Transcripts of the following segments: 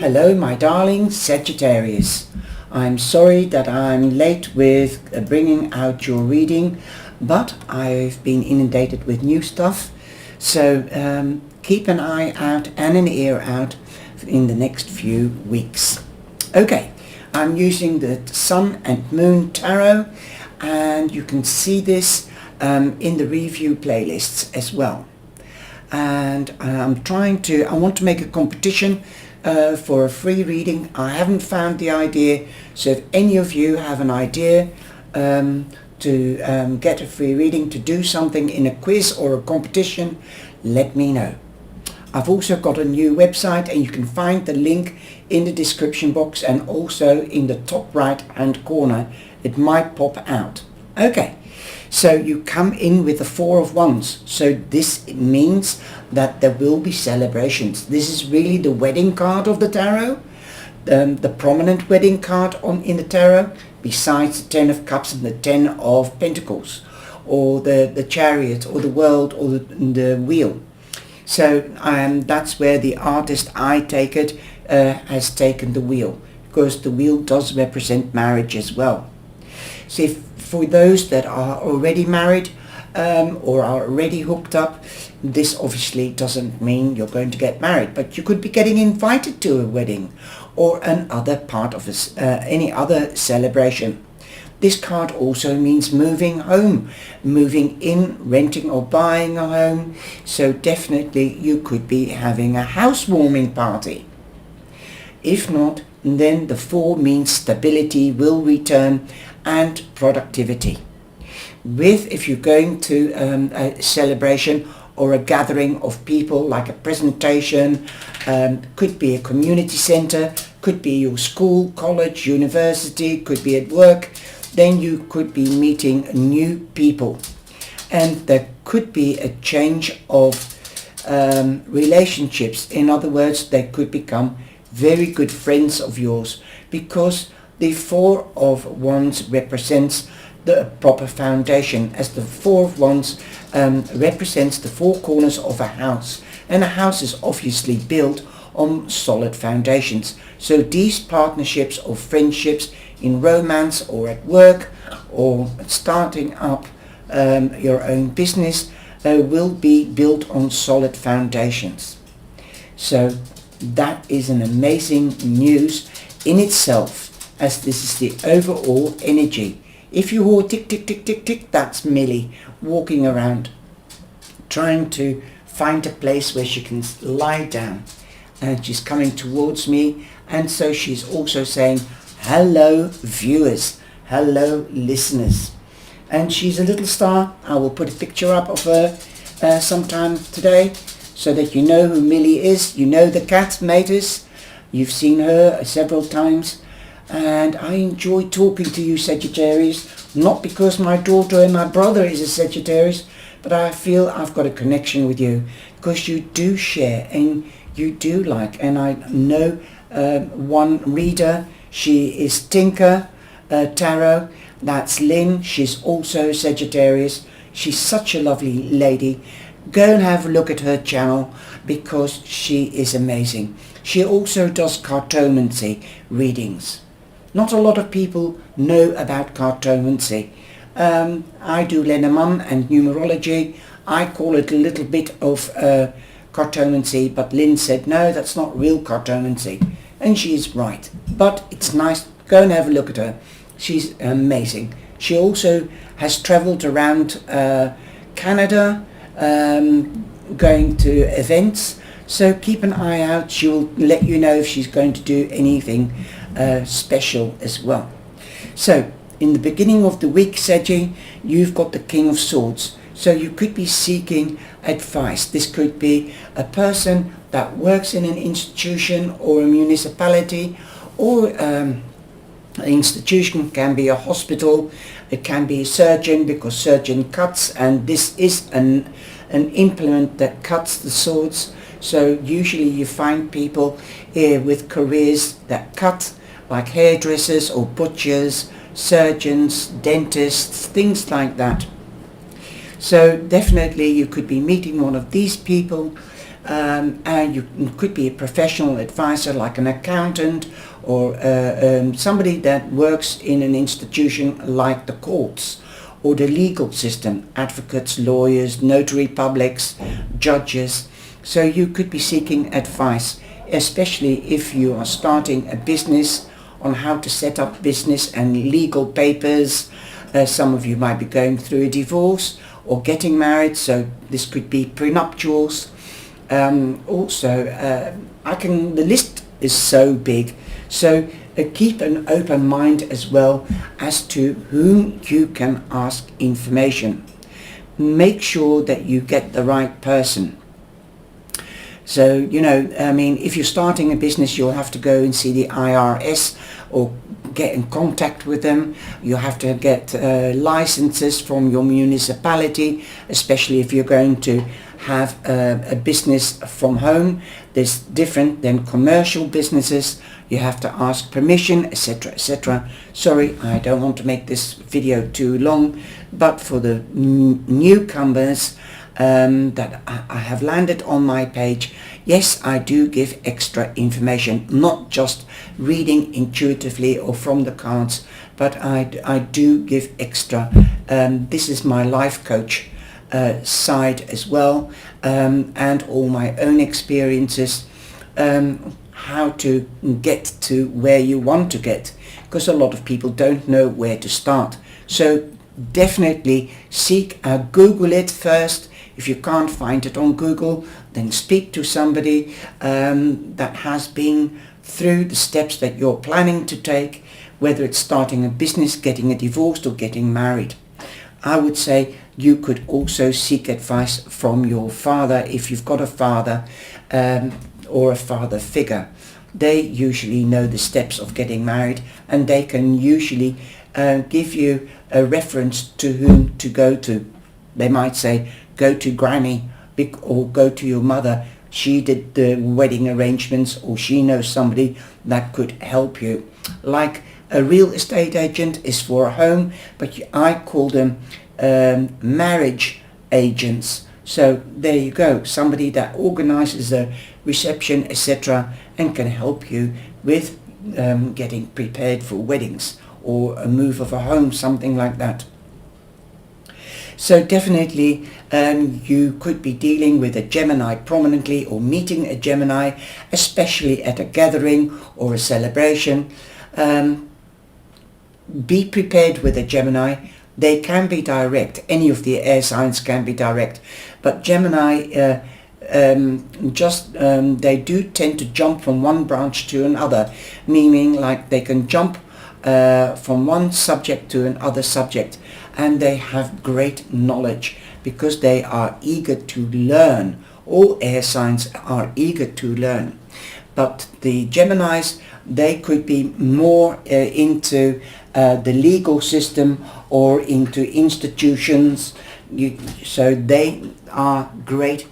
Hello my darling Sagittarius. I'm sorry that I'm late with bringing out your reading, but I've been inundated with new stuff, so keep an eye out and an ear out in the next few weeks. Okay, I'm using the Sun and Moon Tarot, and you can see this in the review playlists as well. And I want to make a competition for a free reading. I haven't found the idea, so if any of you have an idea to get a free reading, to do something in a quiz or a competition, let me know. I've also got a new website, and you can find the link in the description box, and also in the top right hand corner it might pop out. Okay, so you come in with the Four of Wands, so this means that there will be celebrations. This is really the wedding card of the tarot, the prominent wedding card in the tarot, besides the Ten of Cups and the Ten of Pentacles, or the Chariot, or the World, or the Wheel. So that's where the artist, I take it, has taken the Wheel, because the Wheel does represent marriage as well. So for those that are already married or are already hooked up, this obviously doesn't mean you're going to get married, but you could be getting invited to a wedding or another part of any other celebration. This card also means moving home, moving in, renting or buying a home. So definitely you could be having a housewarming party. If not, then the Four means stability will return and productivity. If you're going to a celebration or a gathering of people, like a presentation, could be a community center, could be your school, college, university, could be at work, then you could be meeting new people, and there could be a change of relationships. In other words, they could become very good friends of yours, because the Four of Wands represents the proper foundation, as the Four of Wands represents the four corners of a house, and a house is obviously built on solid foundations. So these partnerships or friendships in romance or at work or starting up your own business will be built on solid foundations. So that is an amazing news in itself, as this is the overall energy. If you hear tick, tick, tick, tick, tick, that's Millie walking around, trying to find a place where she can lie down. And she's coming towards me, and so she's also saying, hello viewers, hello listeners. And she's a little star. I will put a picture up of her sometime today, so that you know who Millie is. You know the cat Matus. You've seen her several times. And I enjoy talking to you, Sagittarius, not because my daughter and my brother is a Sagittarius, but I feel I've got a connection with you, because you do share and you do like. And I know one reader, she is Tinker Tarot, that's Lynn, she's also Sagittarius. She's such a lovely lady. Go and have a look at her channel, because she is amazing. She also does cartomancy readings. Not a lot of people know about cartomancy. I do Lenormand and numerology. I call it a little bit of cartomancy, but Lynn said, no, that's not real cartomancy. And she is right. But it's nice. Go and have a look at her. She's amazing. She also has travelled around Canada, going to events. So keep an eye out. She will let you know if she's going to do anything special as well. So in the beginning of the week, Saggy, you've got the King of Swords. So you could be seeking advice. This could be a person that works in an institution or a municipality, or an institution can be a hospital. It can be a surgeon, because surgeon cuts, and this is an implement that cuts the swords. So usually you find people here with careers that cut, like hairdressers or butchers, surgeons, dentists, things like that. So definitely you could be meeting one of these people, and you could be a professional advisor like an accountant or somebody that works in an institution like the courts or the legal system, advocates, lawyers, notary publics, judges. So you could be seeking advice, especially if you are starting a business, on how to set up business and legal papers. Some of you might be going through a divorce or getting married, so this could be prenuptials. The list is so big, so keep an open mind as well as to whom you can ask information. Make sure that you get the right person. So, if you're starting a business, you'll have to go and see the IRS or get in contact with them. You have to get licenses from your municipality, especially if you're going to have a business from home. There's different than commercial businesses. You have to ask permission, etc., etc. Sorry, I don't want to make this video too long, but for the newcomers that I have landed on my page, yes, I do give extra information, not just reading intuitively or from the cards, but I do give extra. This is my life coach side as well, and all my own experiences, how to get to where you want to get, because a lot of people don't know where to start. So definitely Google it first. If you can't find it on Google, then speak to somebody that has been through the steps that you're planning to take, whether it's starting a business, getting a divorce, or getting married. I would say you could also seek advice from your father if you've got a father or a father figure. They usually know the steps of getting married, and they can usually give you a reference to whom to go to. They might say, go to Granny or go to your mother. She did the wedding arrangements, or she knows somebody that could help you. Like a real estate agent is for a home, but I call them marriage agents. So there you go, somebody that organizes a reception, etc., and can help you with getting prepared for weddings or a move of a home, something like that. So definitely you could be dealing with a Gemini prominently, or meeting a Gemini, especially at a gathering or a celebration. Be prepared with a Gemini. They can be direct. Any of the air signs can be direct, but Gemini they do tend to jump from one branch to another, meaning like they can jump from one subject to another subject, and they have great knowledge because they are eager to learn. All air signs are eager to learn, but the Geminis, they could be more into the legal system or into institutions. So they are great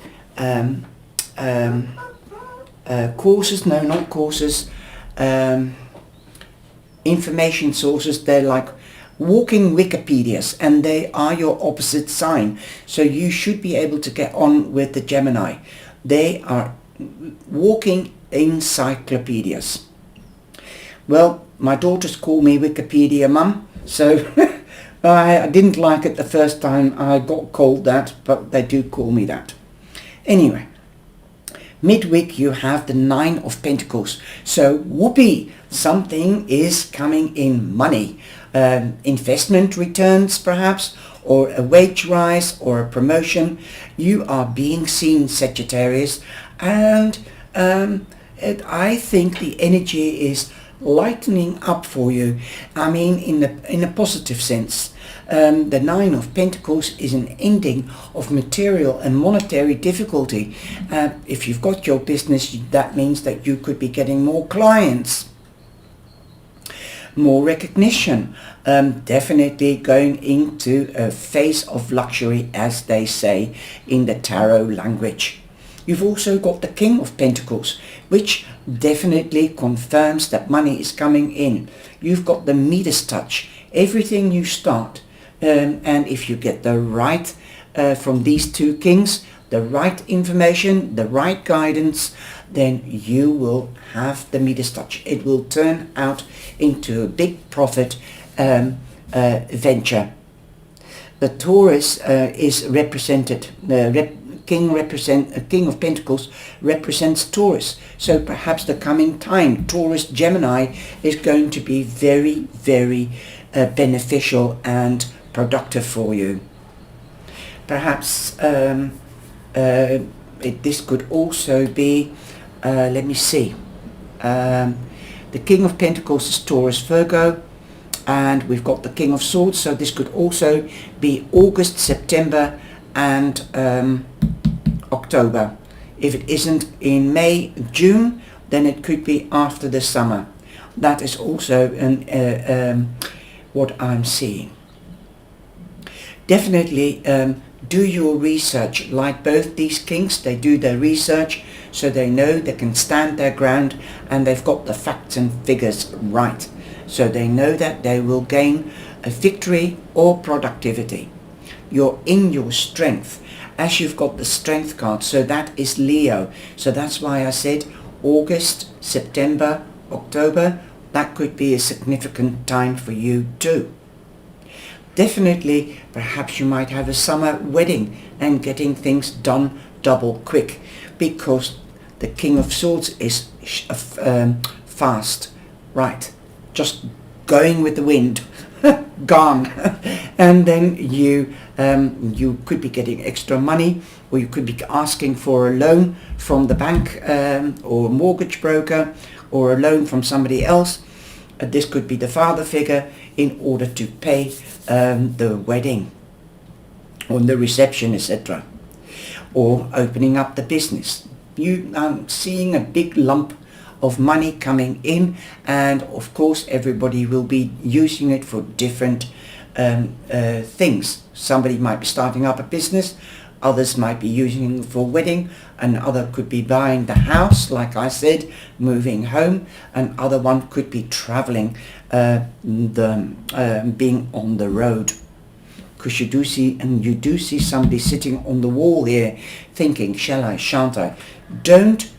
information sources. They're like walking Wikipedias, and they are your opposite sign. So you should be able to get on with the Gemini. They are walking encyclopedias. Well, my daughters call me Wikipedia Mum, so I didn't like it the first time I got called that, but they do call me that. Anyway, midweek you have the 9 of Pentacles. So whoopee, something is coming in. Money, investment returns perhaps, or a wage rise or a promotion. You are being seen, Sagittarius, and I think the energy is lightening up for you. I mean, in a positive sense. The 9 of Pentacles is an ending of material and monetary difficulty. If you've got your business, that means that you could be getting more clients, more recognition, definitely going into a phase of luxury, as they say in the tarot language. You've also got the King of Pentacles, which definitely confirms that money is coming in. You've got the Midas touch. Everything you start, and if you get the right from these two kings, the right information, the right guidance, then you will have the Midas touch. It will turn out into a big profit venture. The Taurus is represented, King of Pentacles represents Taurus. So perhaps the coming time, Taurus Gemini, is going to be very, very beneficial and productive for you. Perhaps this could also be, let me see, the King of Pentacles is Taurus Virgo, and we've got the King of Swords, so this could also be August, September and October. If it isn't in May, June, then it could be after the summer. That is also what I'm seeing. Definitely do your research. Like both these kings, they do their research so they know they can stand their ground and they've got the facts and figures right. So they know that they will gain a victory or productivity. You're in your strength, as you've got the strength card, so that is Leo. So that's why I said August, September, October, that could be a significant time for you too. Definitely, perhaps you might have a summer wedding and getting things done double quick, because the King of Swords is fast, right, just going with the wind, gone. And then you could be getting extra money, or you could be asking for a loan from the bank or mortgage broker, or a loan from somebody else. This could be the father figure in order to pay the wedding or the reception, etc. Or opening up the business. You are seeing a big lump of money coming in, and of course everybody will be using it for different things. Somebody might be starting up a business, others might be using it for wedding, another could be buying the house, like I said, moving home, and other one could be traveling, being on the road. Because you do see somebody sitting on the wall here thinking, shall I, shan't I? Don't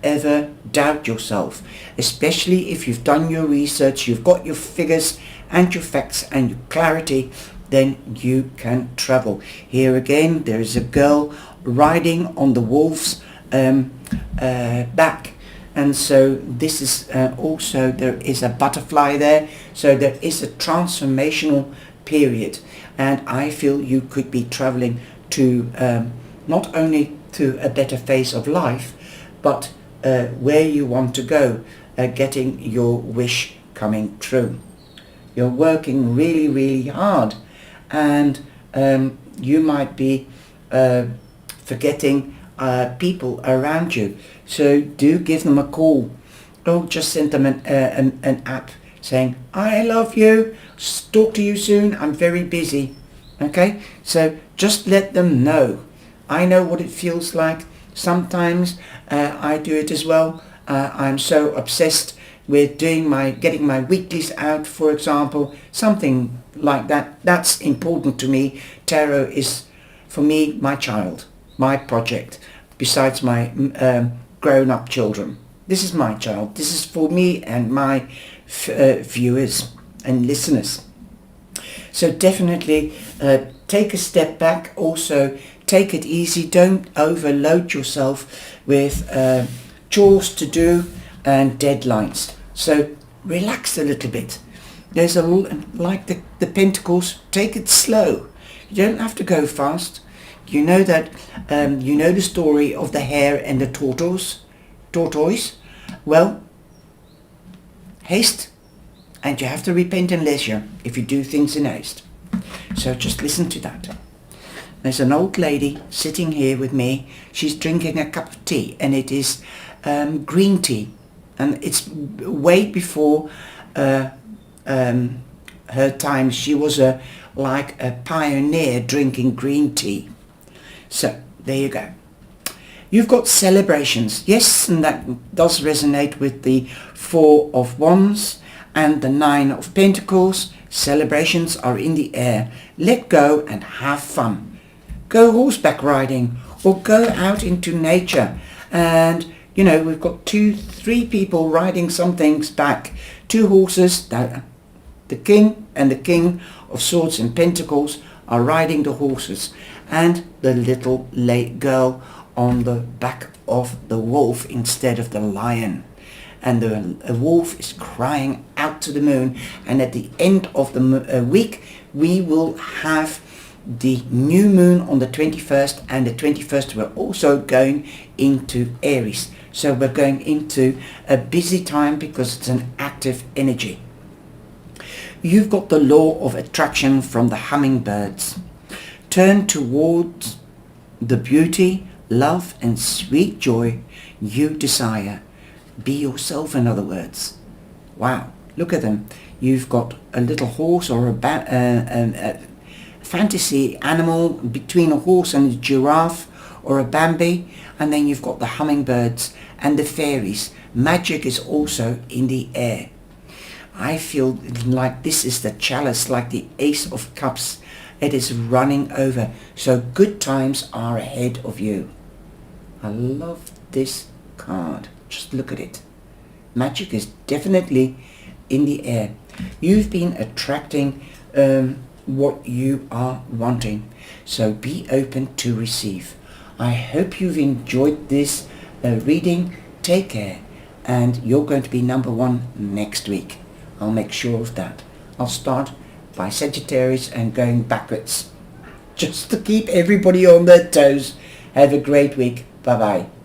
ever doubt yourself, especially if you've done your research, you've got your figures and your facts and your clarity, then you can travel. Here again, there is a girl riding on the wolf's back, and so this is also, there is a butterfly there, so there is a transformational period, and I feel you could be traveling to not only to a better phase of life, but where you want to go, getting your wish coming true. You're working really, really hard, and you might be forgetting people around you. So do give them a call. Don't just send them an app saying, I love you, talk to you soon, I'm very busy. Okay, so just let them know. I know what it feels like. Sometimes I do it as well. I'm so obsessed with getting my weeklies out, for example, something like that. That's important to me. Tarot is, for me, my child, my project, besides my grown-up children. This is my child. This is for me and my viewers and listeners. So definitely take a step back. Also, take it easy. Don't overload yourself with chores to do and deadlines. So relax a little bit. There's like the Pentacles, take it slow. You don't have to go fast. You know that, you know the story of the hare and the tortoise. Well, haste, and you have to repent in leisure if you do things in haste. So just listen to that. There's an old lady sitting here with me. She's drinking a cup of tea, and it is green tea, and it's way before her time. She was like a pioneer drinking green tea. So there you go. You've got celebrations, yes, and that does resonate with the Four of Wands and the Nine of Pentacles. Celebrations are in the air. Let go and have fun. go horseback riding or go out into nature. And you know, we've got 3 people riding some things back. 2 horses, the king and the king of swords and pentacles are riding the horses, and the little girl on the back of the wolf instead of the lion. And the wolf is crying out to the moon. And at the end of the week, we will have the new moon on the 21st, and the 21st we're also going into Aries. So we're going into a busy time because it's an active energy. You've got the law of attraction from the hummingbirds. Turn towards the beauty, love and sweet joy you desire. Be yourself, in other words. Wow, look at them. You've got a little horse or a fantasy animal between a horse and a giraffe or a Bambi, and then you've got the hummingbirds and the fairies. Magic is also in the air. I feel like this is the chalice, like the Ace of Cups. It is running over. So good times are ahead of you. I love this card. Just look at it. Magic is definitely in the air. You've been attracting what you are wanting. So be open to receive. I hope you've enjoyed this reading. Take care. And you're going to be number 1 next week. I'll make sure of that. I'll start by Sagittarius and going backwards, just to keep everybody on their toes. Have a great week. Bye bye.